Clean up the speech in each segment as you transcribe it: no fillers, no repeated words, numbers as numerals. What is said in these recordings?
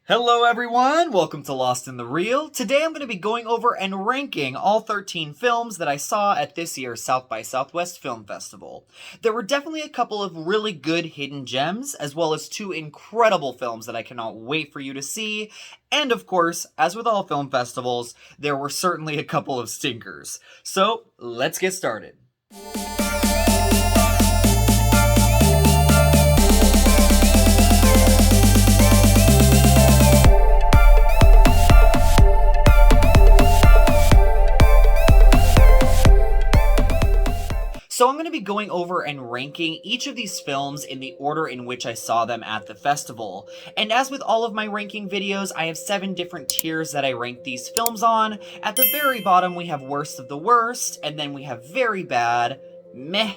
Hello everyone, welcome to Lost in the Reel. Today I'm going to be going over and ranking all 13 films that I saw at this year's South by Southwest Film Festival. There were definitely a couple of really good hidden gems, as well as two incredible films that I cannot wait for you to see. And of course, as with all film festivals, there were certainly a couple of stinkers. So, let's get started. So I'm going to be going over and ranking each of these films in the order in which I saw them at the festival. And as with all of my ranking videos, I have 7 different tiers that I rank these films on. At the very bottom, we have worst of the worst, and then we have very bad, meh,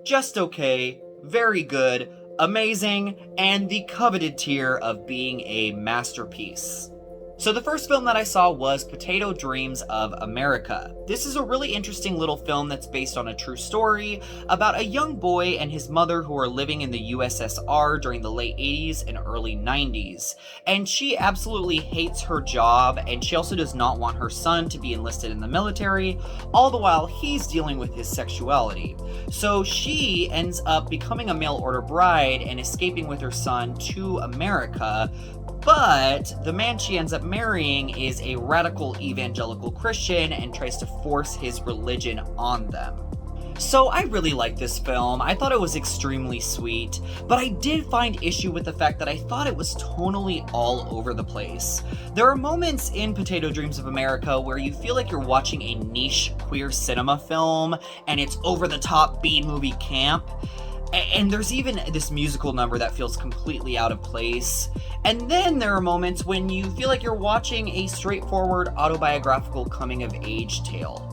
just okay, very good, amazing, and the coveted tier of being a masterpiece. So the first film that I saw was Potato Dreams of America. This is a really interesting little film that's based on a true story about a young boy and his mother who are living in the USSR during the late 80s and early 90s. And she absolutely hates her job, and she also does not want her son to be enlisted in the military, all the while he's dealing with his sexuality. So she ends up becoming a mail-order bride and escaping with her son to America. But the man she ends up marrying is a radical evangelical Christian and tries to force his religion on them. So I really liked this film. I thought it was extremely sweet, but I did find issue with the fact that I thought it was tonally all over the place. There are moments in Potato Dreams of America where you feel like you're watching a niche queer cinema film and it's over-the-top B-movie camp. And there's even this musical number that feels completely out of place. And then there are moments when you feel like you're watching a straightforward autobiographical coming-of-age tale.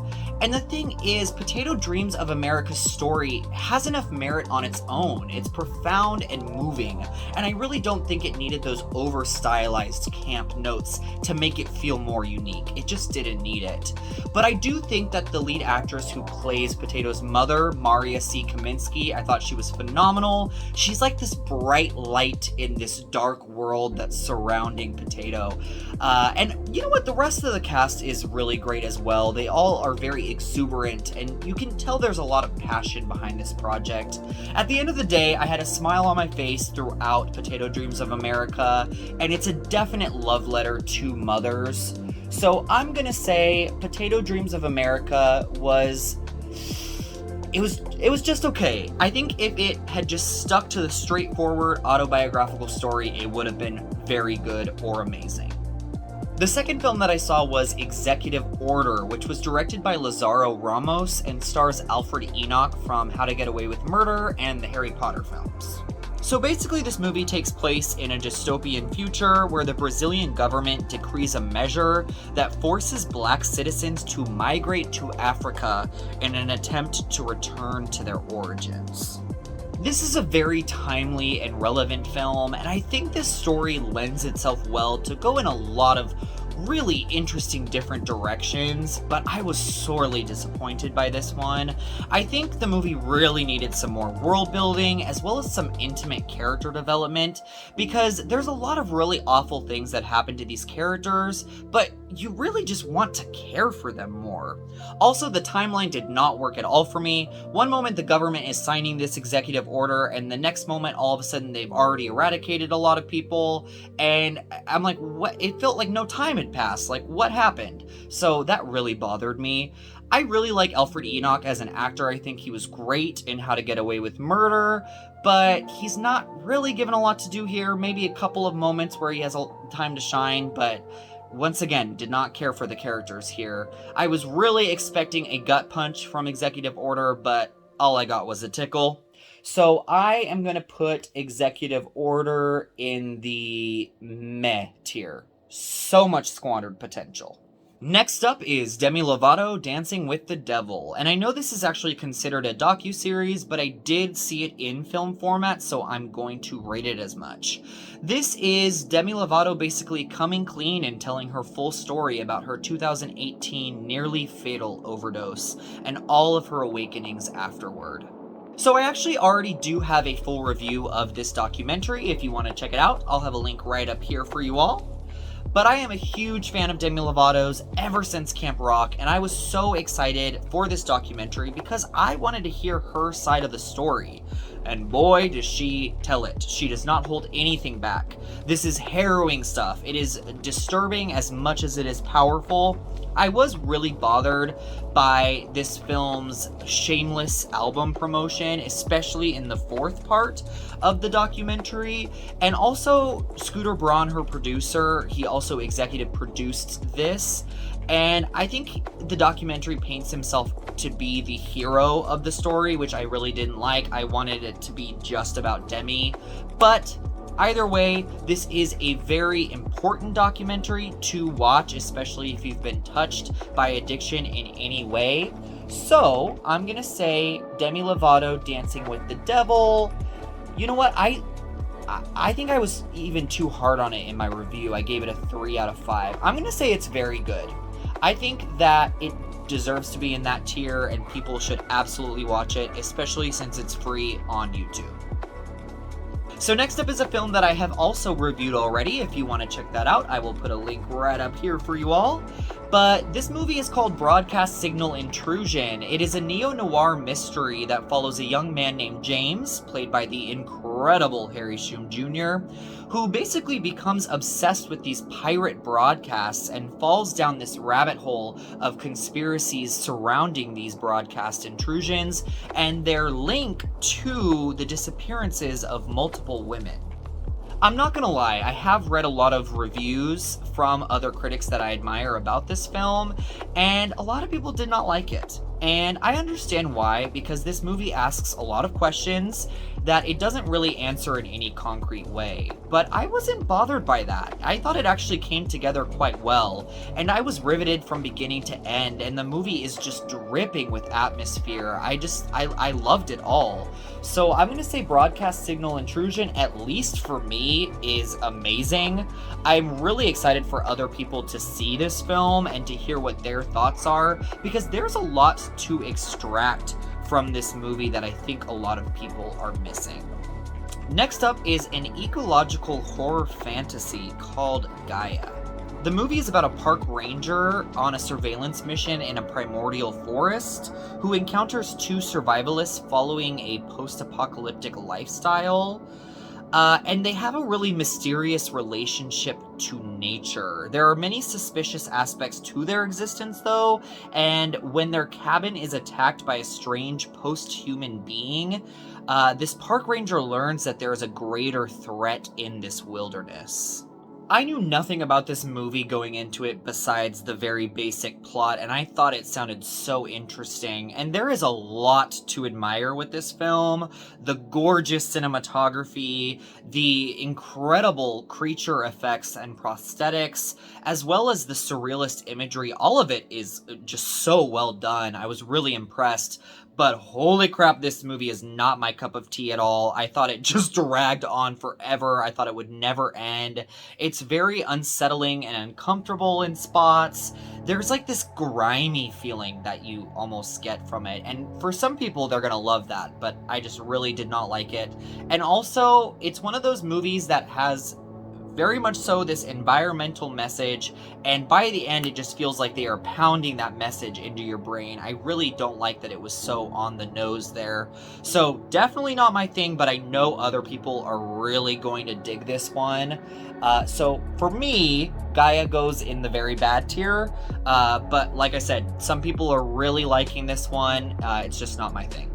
And the thing is, Potato Dreams of America's story has enough merit on its own. It's profound and moving, and I really don't think it needed those over-stylized camp notes to make it feel more unique. It just didn't need it. But I do think that the lead actress who plays Potato's mother, Maria C. Kaminsky, I thought she was phenomenal. She's like this bright light in this dark world that's surrounding Potato. And you know what? The rest of the cast is really great as well. They all are very exuberant, and you can tell there's a lot of passion behind this project. At the end of the day, I had a smile on my face throughout Potato Dreams of America, and it's a definite love letter to mothers. So I'm gonna say Potato Dreams of America was just okay. I think if it had just stuck to the straightforward autobiographical story, it would have been very good or amazing. The second film that I saw was Executive Order, which was directed by Lazaro Ramos and stars Alfred Enoch from How to Get Away with Murder and the Harry Potter films. So basically this movie takes place in a dystopian future where the Brazilian government decrees a measure that forces black citizens to migrate to Africa in an attempt to return to their origins. This is a very timely and relevant film, and I think this story lends itself well to go in a lot of really interesting different directions, but I was sorely disappointed by this one. I think the movie really needed some more world building as well as some intimate character development, because there's a lot of really awful things that happen to these characters, but you really just want to care for them more. Also, the timeline did not work at all for me. One moment the government is signing this executive order, and the next moment all of a sudden they've already eradicated a lot of people, and I'm like, what? It felt like no time had passed. Like, what happened? So that really bothered me. I really like Alfred Enoch as an actor. I think he was great in How to Get Away with Murder, but he's not really given a lot to do here. Maybe a couple of moments where he has a time to shine, but once again, did not care for the characters here. I was really expecting a gut punch from Executive Order, but all I got was a tickle. So I am going to put Executive Order in the meh tier. So much squandered potential. Next up is Demi Lovato, Dancing with the Devil. And I know this is actually considered a docuseries, but I did see it in film format, so I'm going to rate it as much. This is Demi Lovato basically coming clean and telling her full story about her 2018 nearly fatal overdose and all of her awakenings afterward. So I actually already do have a full review of this documentary. If you want to check it out, I'll have a link right up here for you all. But I am a huge fan of Demi Lovato's ever since Camp Rock, and I was so excited for this documentary because I wanted to hear her side of the story. And boy, does she tell it. She does not hold anything back. This is harrowing stuff. It is disturbing as much as it is powerful. I was really bothered by this film's shameless album promotion, especially in the fourth part of the documentary. And also, Scooter Braun, her producer, he also executive produced this. And I think the documentary paints himself to be the hero of the story, which I really didn't like. I wanted it to be just about Demi. But either way, this is a very important documentary to watch, especially if you've been touched by addiction in any way. So I'm gonna say Demi Lovato, Dancing with the Devil. You know what? I think I was even too hard on it in my review. I gave it a 3 out of 5. I'm gonna say it's very good. I think that it deserves to be in that tier and people should absolutely watch it, especially since it's free on YouTube. So next up is a film that I have also reviewed already. If you want to check that out, I will put a link right up here for you all. But this movie is called Broadcast Signal Intrusion. It is a neo-noir mystery that follows a young man named James, played by the incredible Harry Shum Jr., who basically becomes obsessed with these pirate broadcasts and falls down this rabbit hole of conspiracies surrounding these broadcast intrusions and their link to the disappearances of multiple women. I'm not gonna lie, I have read a lot of reviews from other critics that I admire about this film, and a lot of people did not like it. And I understand why, because this movie asks a lot of questions that it doesn't really answer in any concrete way. But I wasn't bothered by that. I thought it actually came together quite well, and I was riveted from beginning to end, and the movie is just dripping with atmosphere. I loved it all. So I'm gonna say Broadcast Signal Intrusion, at least for me, is amazing. I'm really excited for other people to see this film and to hear what their thoughts are, because there's a lot to extract from this movie that I think a lot of people are missing. Next up is an ecological horror fantasy called Gaia. The movie is about a park ranger on a surveillance mission in a primordial forest who encounters two survivalists following a post-apocalyptic lifestyle. And they have a really mysterious relationship to nature. There are many suspicious aspects to their existence, though, and when their cabin is attacked by a strange post-human being, this park ranger learns that there is a greater threat in this wilderness. I knew nothing about this movie going into it besides the very basic plot, and I thought it sounded so interesting. And there is a lot to admire with this film. The gorgeous cinematography, the incredible creature effects and prosthetics, as well as the surrealist imagery. All of it is just so well done. I was really impressed. But holy crap, this movie is not my cup of tea at all. I thought it just dragged on forever. I thought it would never end. It's very unsettling and uncomfortable in spots. There's like this grimy feeling that you almost get from it. And for some people, they're gonna love that, but I just really did not like it. And also, it's one of those movies that has very much so this environmental message, and by the end it just feels like they are pounding that message into your brain. I really don't like that it was so on the nose there. So definitely not my thing, but I know other people are really going to dig this one. So for me, Gaia goes in the very bad tier, but like I said, some people are really liking this one. It's just not my thing.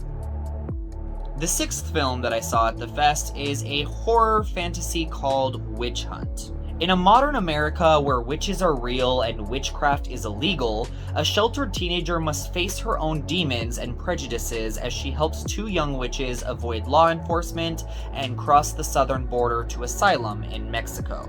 The sixth film that I saw at the fest is a horror fantasy called Witch Hunt. In a modern America where witches are real and witchcraft is illegal, a sheltered teenager must face her own demons and prejudices as she helps two young witches avoid law enforcement and cross the southern border to asylum in Mexico.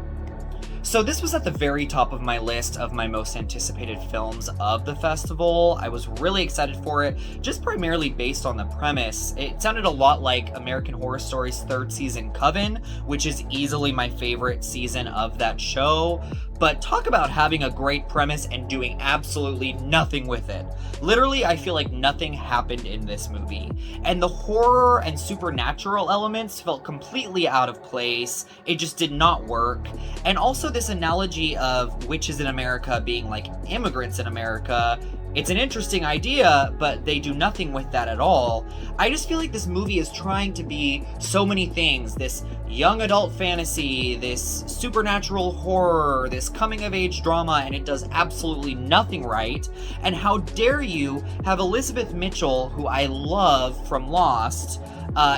So this was at the very top of my list of my most anticipated films of the festival. I was really excited for it, just primarily based on the premise. It sounded a lot like American Horror Story's third season, Coven, which is easily my favorite season of that show. But talk about having a great premise and doing absolutely nothing with it. Literally, I feel like nothing happened in this movie. And the horror and supernatural elements felt completely out of place. It just did not work. And also this analogy of witches in America being like immigrants in America, it's an interesting idea, but they do nothing with that at all. I just feel like this movie is trying to be so many things. This young adult fantasy, this supernatural horror, this coming of age drama, and it does absolutely nothing right. And how dare you have Elizabeth Mitchell, who I love from Lost,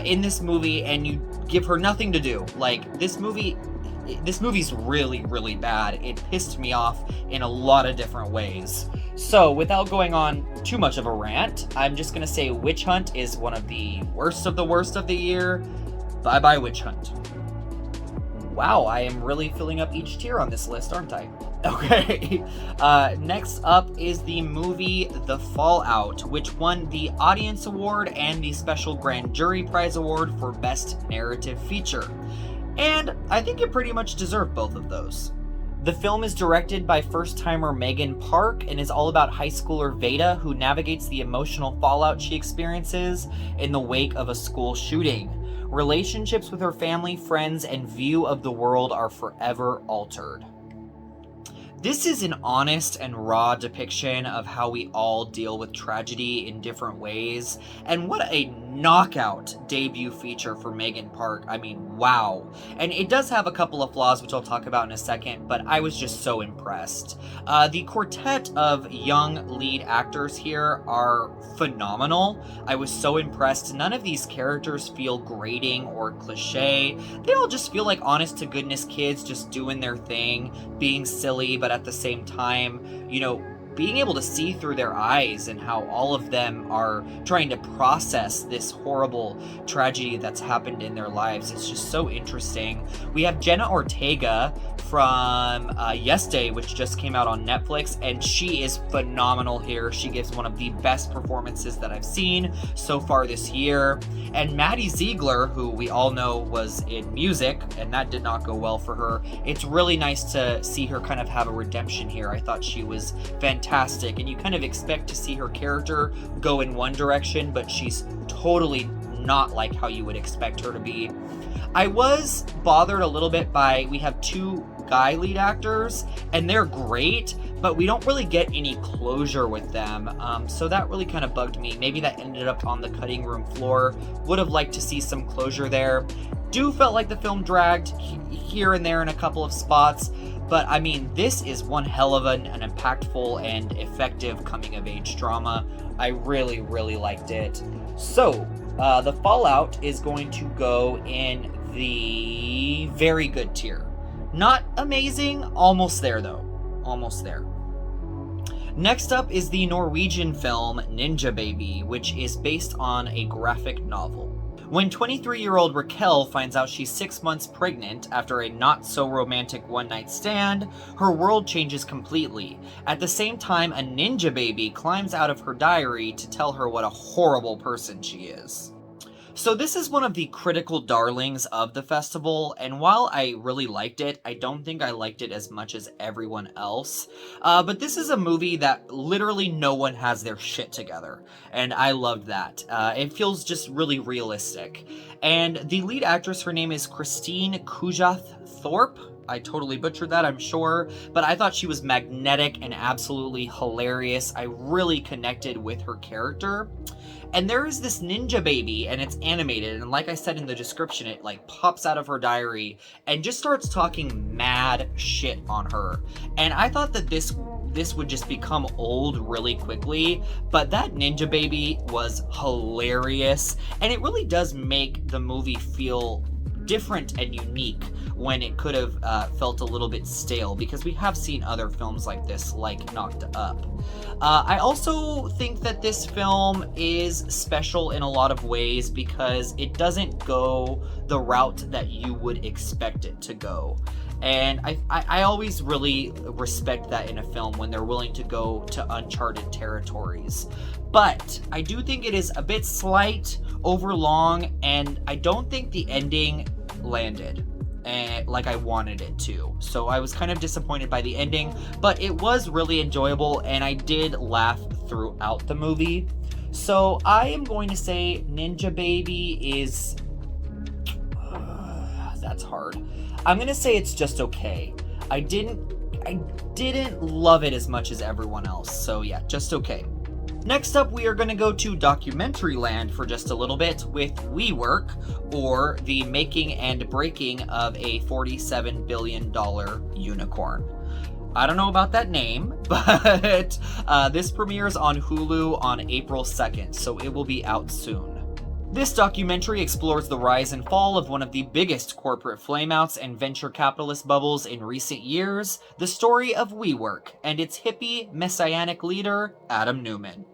in this movie, and you give her nothing to do. Like, this movie's really, really bad. It pissed me off in a lot of different ways. So, without going on too much of a rant, I'm just gonna say Witch Hunt is one of the worst of the year. Bye-bye, Witch Hunt. Wow, I am really filling up each tier on this list, aren't I? Okay. Next up is the movie The Fallout, which won the Audience Award and the Special Grand Jury Prize Award for Best Narrative Feature. And I think it pretty much deserved both of those. The film is directed by first-timer Megan Park and is all about high schooler Veda, who navigates the emotional fallout she experiences in the wake of a school shooting. Relationships with her family, friends, and view of the world are forever altered. This is an honest and raw depiction of how we all deal with tragedy in different ways, and what a knockout debut feature for Megan Park. I mean, wow. And it does have a couple of flaws, which I'll talk about in a second, but I was just so impressed. The quartet of young lead actors here are phenomenal. I was so impressed. None of these characters feel grating or cliche. They all just feel like honest to goodness kids just doing their thing, being silly, but at the same time, you know, being able to see through their eyes and how all of them are trying to process this horrible tragedy that's happened in their lives. It's just so interesting. We have Jenna Ortega from Yes Day, which just came out on Netflix, and she is phenomenal here. She gives one of the best performances that I've seen so far this year. And Maddie Ziegler, who we all know was in Music, and that did not go well for her. It's really nice to see her kind of have a redemption here. I thought she was fantastic, and you kind of expect to see her character go in one direction, but she's totally not like how you would expect her to be. I was bothered a little bit by, we have two guy lead actors, and they're great, but we don't really get any closure with them, so that really kind of bugged me. Maybe that ended up on the cutting room floor. Would have liked to see some closure there. Felt like the film dragged here and there in a couple of spots, but I mean, this is one hell of an impactful and effective coming-of-age drama. I really, really liked it. So, The Fallout is going to go in the very good tier. Not amazing, almost there though. Almost there. Next up is the Norwegian film Ninja Baby, which is based on a graphic novel. When 23-year-old Raquel finds out she's 6 months pregnant after a not-so-romantic one-night stand, her world changes completely. At the same time, a ninja baby climbs out of her diary to tell her what a horrible person she is. So this is one of the critical darlings of the festival, and while I really liked it, I don't think I liked it as much as everyone else. But this is a movie that literally no one has their shit together, and I loved that. It feels just really realistic. And the lead actress, her name is Christine Kujath Thorpe. I totally butchered that, I'm sure, but I thought she was magnetic and absolutely hilarious. I really connected with her character. And there is this ninja baby, and it's animated, and like I said in the description, it like pops out of her diary and just starts talking mad shit on her. And I thought that this would just become old really quickly, but that ninja baby was hilarious, and it really does make the movie feel different and unique when it could have felt a little bit stale, because we have seen other films like this, like Knocked Up. I also think that this film is special in a lot of ways because it doesn't go the route that you would expect it to go. And I always really respect that in a film when they're willing to go to uncharted territories. But I do think it is a bit slight, overlong, and I don't think the ending landed. like I wanted it to. So I was kind of disappointed by the ending, but it was really enjoyable and I did laugh throughout the movie. So I am going to say Ninja Baby is... that's hard. I'm going to say it's just okay. I didn't love it as much as everyone else. So yeah, just okay. Next up, we are going to go to documentary land for just a little bit with WeWork, or the making and breaking of a $47 billion unicorn. I don't know about that name, but this premieres on Hulu on April 2nd, so it will be out soon. This documentary explores the rise and fall of one of the biggest corporate flameouts and venture capitalist bubbles in recent years, the story of WeWork and its hippie, messianic leader, Adam Neumann.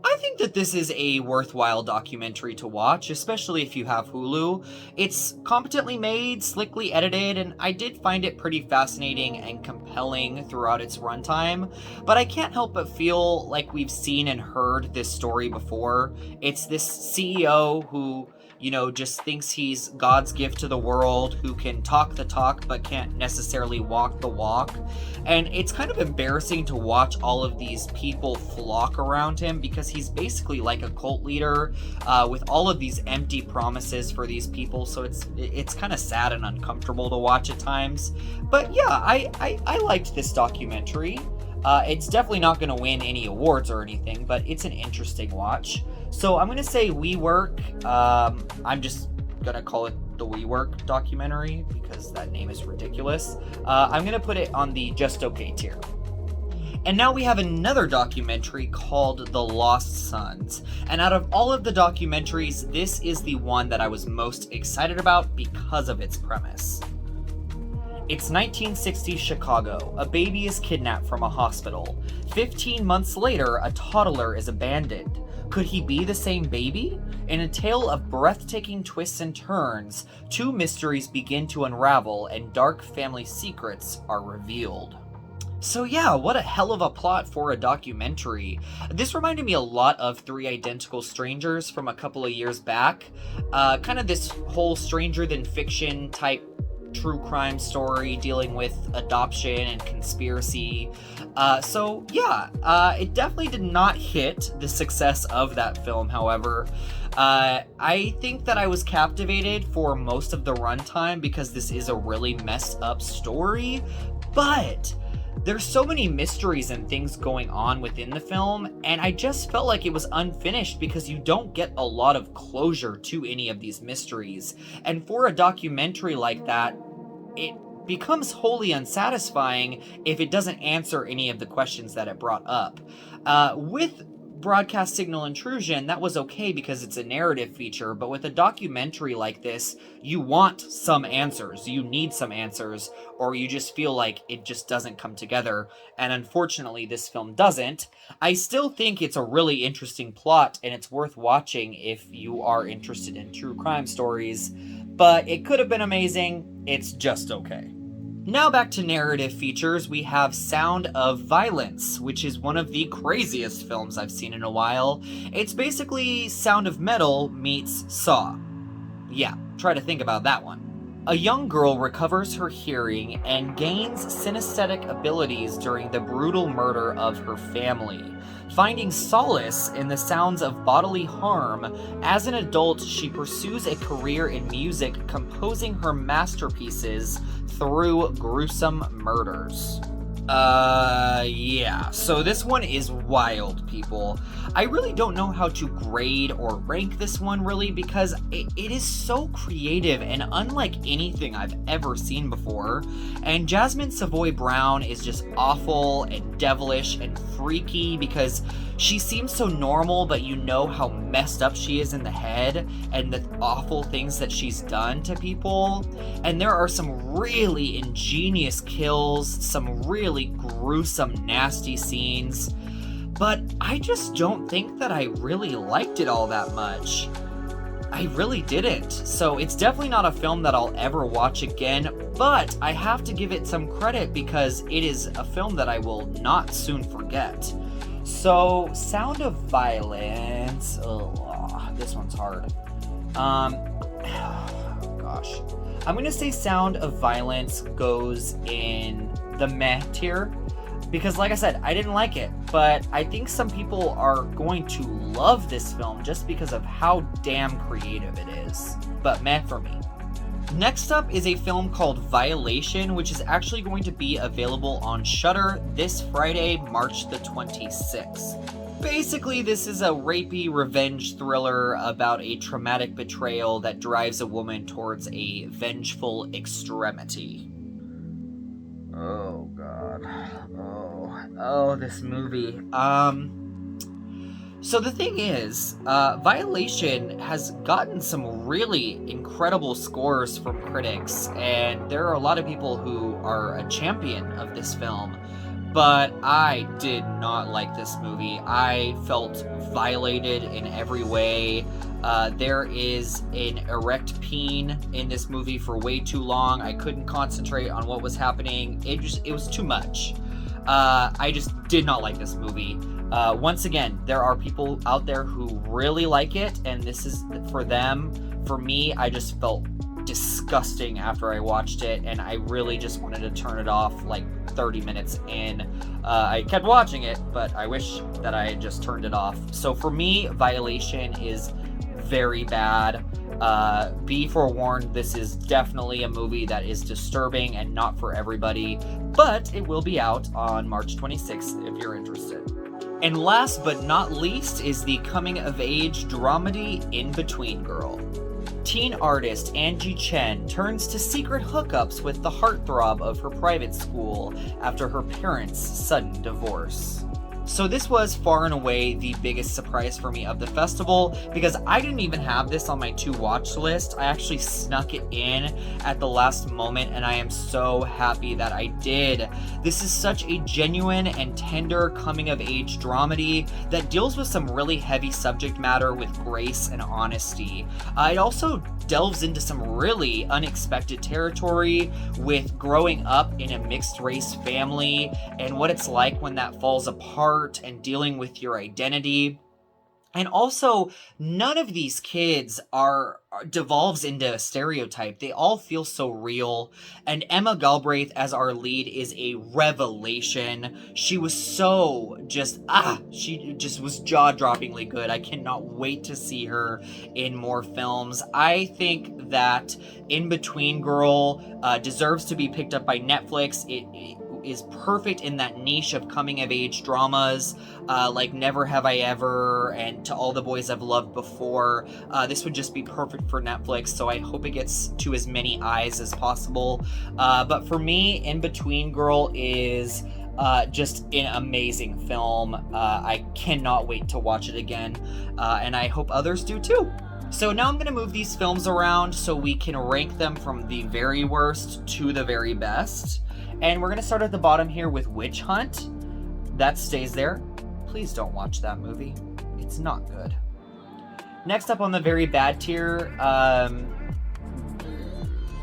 I think that this is a worthwhile documentary to watch, especially if you have Hulu. It's competently made, slickly edited, and I did find it pretty fascinating and compelling throughout its runtime, but I can't help but feel like we've seen and heard this story before. It's this CEO who, you know, just thinks he's God's gift to the world, who can talk the talk but can't necessarily walk the walk. And it's kind of embarrassing to watch all of these people flock around him because he's basically like a cult leader with all of these empty promises for these people. So it's kind of sad and uncomfortable to watch at times. But yeah, I liked this documentary. It's definitely not going to win any awards or anything, but it's an interesting watch. So I'm going to say WeWork. I'm just going to call it the WeWork documentary because that name is ridiculous. I'm going to put it on the just okay tier. And now we have another documentary called The Lost Sons. And out of all of the documentaries, this is the one that I was most excited about because of its premise. It's 1960s Chicago. A baby is kidnapped from a hospital. 15 months later, a toddler is abandoned. Could he be the same baby? In a tale of breathtaking twists and turns, two mysteries begin to unravel and dark family secrets are revealed. So yeah, what a hell of a plot for a documentary. This reminded me a lot of Three Identical Strangers from a couple of years back. Kind of this whole stranger than fiction type true crime story dealing with adoption and conspiracy. So yeah, it definitely did not hit the success of that film, however. I think that I was captivated for most of the runtime because this is a really messed up story, but there's so many mysteries and things going on within the film, and I just felt like it was unfinished because you don't get a lot of closure to any of these mysteries. And for a documentary like that, it becomes wholly unsatisfying if it doesn't answer any of the questions that it brought up. With Broadcast Signal Intrusion, that was okay because it's a narrative feature, but with a documentary like this, you want some answers. You need some answers, or you just feel like it just doesn't come together, and unfortunately this film doesn't. I still think it's a really interesting plot, and it's worth watching if you are interested in true crime stories, but it could have been amazing. It's just okay. Now back to narrative features, we have Sound of Violence, which is one of the craziest films I've seen in a while. It's basically Sound of Metal meets Saw. Yeah, try to think about that one. A young girl recovers her hearing and gains synesthetic abilities during the brutal murder of her family. Finding solace in the sounds of bodily harm, as an adult, she pursues a career in music, composing her masterpieces through gruesome murders. Yeah, so this one is wild, people. I really don't know how to grade or rank this one, really, because it is so creative and unlike anything I've ever seen before. And Jasmine Savoy Brown is just awful and devilish and freaky because she seems so normal, but you know how messed up she is in the head and the awful things that she's done to people. And there are some really ingenious kills, some really gruesome, nasty scenes. But I just don't think that I really liked it all that much. I really didn't. So it's definitely not a film that I'll ever watch again, but I have to give it some credit because it is a film that I will not soon forget. So, Sound of Violence. Oh, this one's hard. Gosh. I'm gonna say Sound of Violence goes in the meh tier, because like I said, I didn't like it, but I think some people are going to love this film just because of how damn creative it is. But meh for me. Next up is a film called Violation, which is actually going to be available on Shudder this Friday, March the 26th. Basically, this is a rapey revenge thriller about a traumatic betrayal that drives a woman towards a vengeful extremity. Oh god. Oh, this movie. So the thing is, Violation has gotten some really incredible scores from critics, and there are a lot of people who are a champion of this film, but I did not like this movie. I felt violated in every way. There is an erect peen in this movie for way too long. I couldn't concentrate on what was happening. It was too much. I just did not like this movie. Once again, there are people out there who really like it, and this is for them. For me, I just felt disgusting after I watched it, and I really just wanted to turn it off like 30 minutes in. I kept watching it, but I wish that I had just turned it off. So for me, Violation is very bad. Be forewarned, this is definitely a movie that is disturbing and not for everybody, but it will be out on March 26th if you're interested. And last but not least is the coming-of-age dramedy Inbetween Girl. Teen artist Angie Chen turns to secret hookups with the heartthrob of her private school after her parents' sudden divorce. So this was far and away the biggest surprise for me of the festival, because I didn't even have this on my to watch list. I actually snuck it in at the last moment, and I am so happy that I did. This is such a genuine and tender coming of age dramedy that deals with some really heavy subject matter with grace and honesty. It also delves into some really unexpected territory with growing up in a mixed race family and what it's like when that falls apart and dealing with your identity. And also, none of these kids devolves into a stereotype. They all feel so real. And Emma Galbraith as our lead is a revelation. She was so she just was jaw-droppingly good. I cannot wait to see her in more films. I think that Inbetween Girl deserves to be picked up by Netflix. It is perfect in that niche of coming-of-age dramas, like Never Have I Ever and To All the Boys I've Loved Before. This would just be perfect for Netflix, so I hope it gets to as many eyes as possible. But for me, Inbetween Girl is just an amazing film. I cannot wait to watch it again, and I hope others do too. So now I'm going to move these films around so we can rank them from the very worst to the very best. And we're going to start at the bottom here with Witch Hunt. That stays there. Please don't watch that movie. It's not good. Next up on the very bad tier, I'm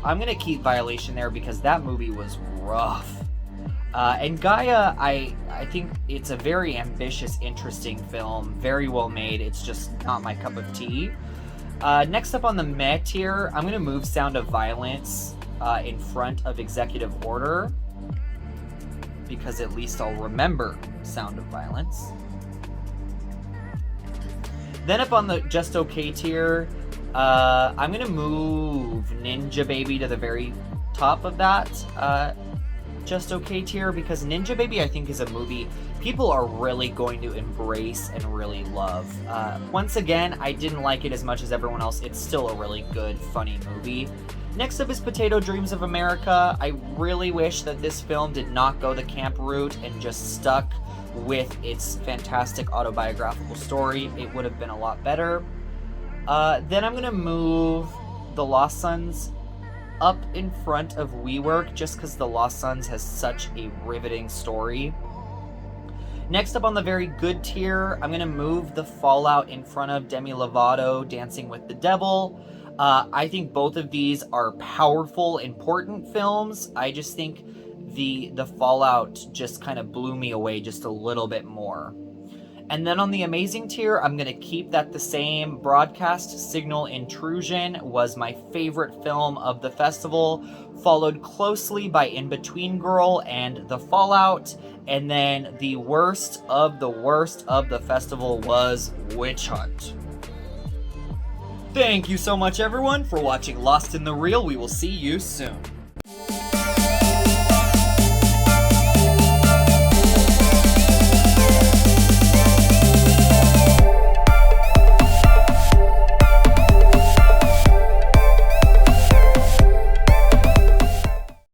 going to keep Violation there because that movie was rough. And Gaia, I think it's a very ambitious, interesting film. Very well made. It's just not my cup of tea. Next up on the meh tier, I'm going to move Sound of Violence in front of Executive Order, because at least I'll remember Sound of Violence. Then up on the just okay tier, I'm going to move Ninja Baby to the very top of that just okay tier, because Ninja Baby I think is a movie people are really going to embrace and really love. Once again, I didn't like it as much as everyone else. It's still a really good, funny movie. Next up is Potato Dreams of America. I really wish that this film did not go the camp route and just stuck with its fantastic autobiographical story. It would have been a lot better. Then I'm going to move The Lost Sons up in front of WeWork, just because The Lost Sons has such a riveting story. Next up on the very good tier, I'm going to move The Fallout in front of Demi Lovato, Dancing with the Devil. I think both of these are powerful, important films. I just think the Fallout just kind of blew me away just a little bit more. And then on the amazing tier, I'm gonna keep that the same. Broadcast Signal Intrusion was my favorite film of the festival, followed closely by Inbetween Girl and The Fallout. And then the worst of the festival was Witch Hunt. Thank you so much everyone for watching Lost in the Reel. We will see you soon.